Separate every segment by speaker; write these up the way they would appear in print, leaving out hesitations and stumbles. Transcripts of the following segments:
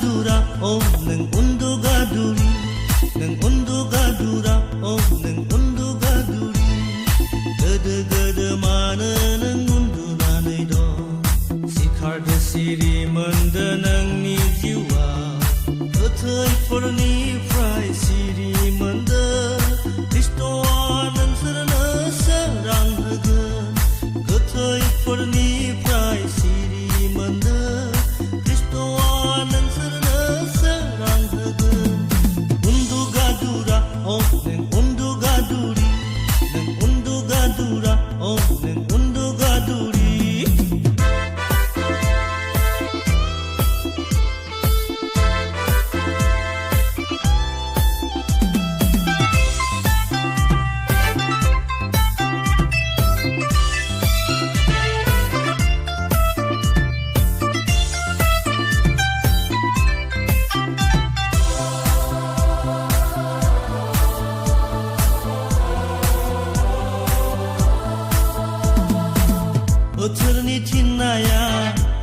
Speaker 1: उन्दुगादुरा औ नों उन्दुगादुरि नों उन्दुगादुरा औ नों उन्दुगादुरि गोदो गोदो मानो नों उन्दुनानै दं सिखारदो सिरि मोनदो नोंनि जिउआ गोथैफोरनिफ्राय सिरि मोनदो ख्रिस्ट'आ नोंसोरनो सोरां होगोन गोथैफोरनिफ्राय सिरि मोनदो ख्रिस्ट'आ नोंसोरनो सोरां होगोन उन्दुगादुरा औ नों उन्दुगादुरि नों उन्दुगादुरा औ नों उन्दुगादुरि बोथोरनि थिननाया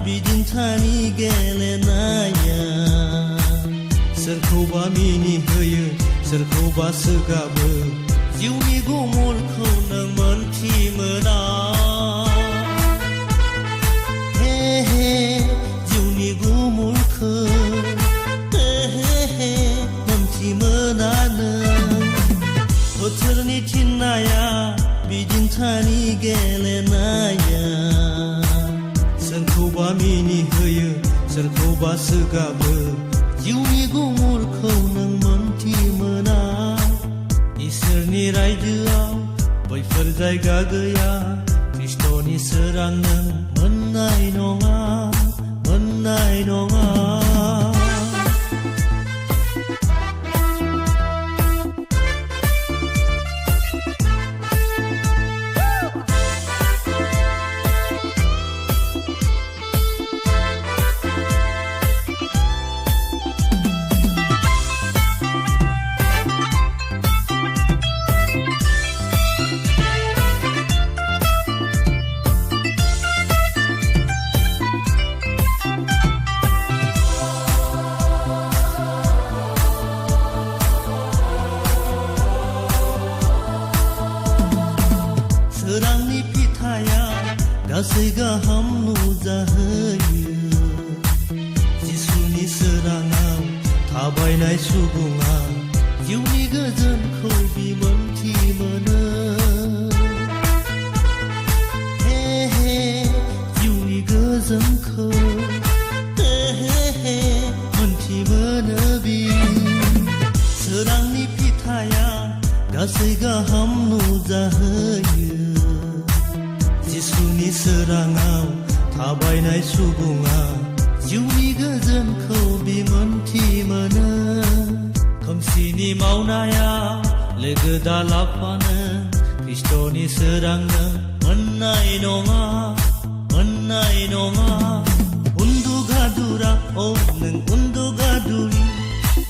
Speaker 1: बिदिन्थानि गेलेनाया सोरखौबा मिनिहोयो सोरखौबा सोगाबो जिउनि गुमुरखौ नों मोनथिमोना हे हे जिउनि गुमुरखौ हे मोनथिमोना नों बोथोरनि थिननाया बिदिन्थानि गेलेनाया सोरखौबा मिनिहोयो सोरखौबा सोगाबो जिउनि गुमुरखौ नों मोनथिमोना इसोरनि रायजोआव बैफोर जायगा गैया ख्रिस्ट'नि सोरां नों मोननाय नङा मोननाय नङा सोरांनि फिथाइया गासै गाहाम नुजाहोयो जिसुनि सोराङाव थाबायनाय सुबुङा जिउनि गोजोनखौ बिमोनथि मोनो हे हे जिउनि गोजोनखौ हे मोनथि मोनो बि सोरांनि फिथाइया गासै गाहाम नुजाहोयो जिसुनि सोराङाव थाबायनाय सुबुङा जिउनि गोजोनखौ बिमोनथि मोनो खोमसिनि मावनाया लोगो दालाफानो ख्रिस्ट'नि सोरांनो मोननाय नङा मोननाय नङा उन्दुगादुरा औ नों उन्दुगादुरि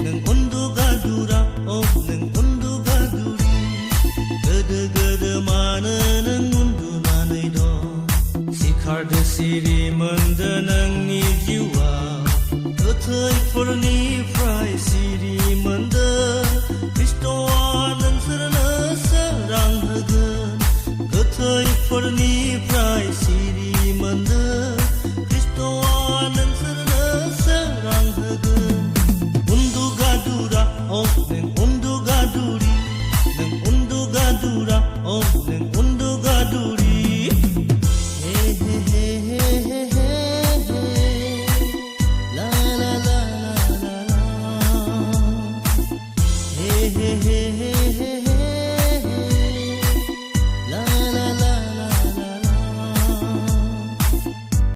Speaker 1: नों उन्दुगादुरा औ नों उन्दुगादुरि गोदो गोदो मानो नों उन्दुनानै दं सिखारदो सिरि मोनदो नोंनि जिउआ गोथैफोरनिफ्राय सिरि मोनदो ख्रिस्ट'आ नोंसोरनो सोरां होगोन गोथैफोरनिफ्राय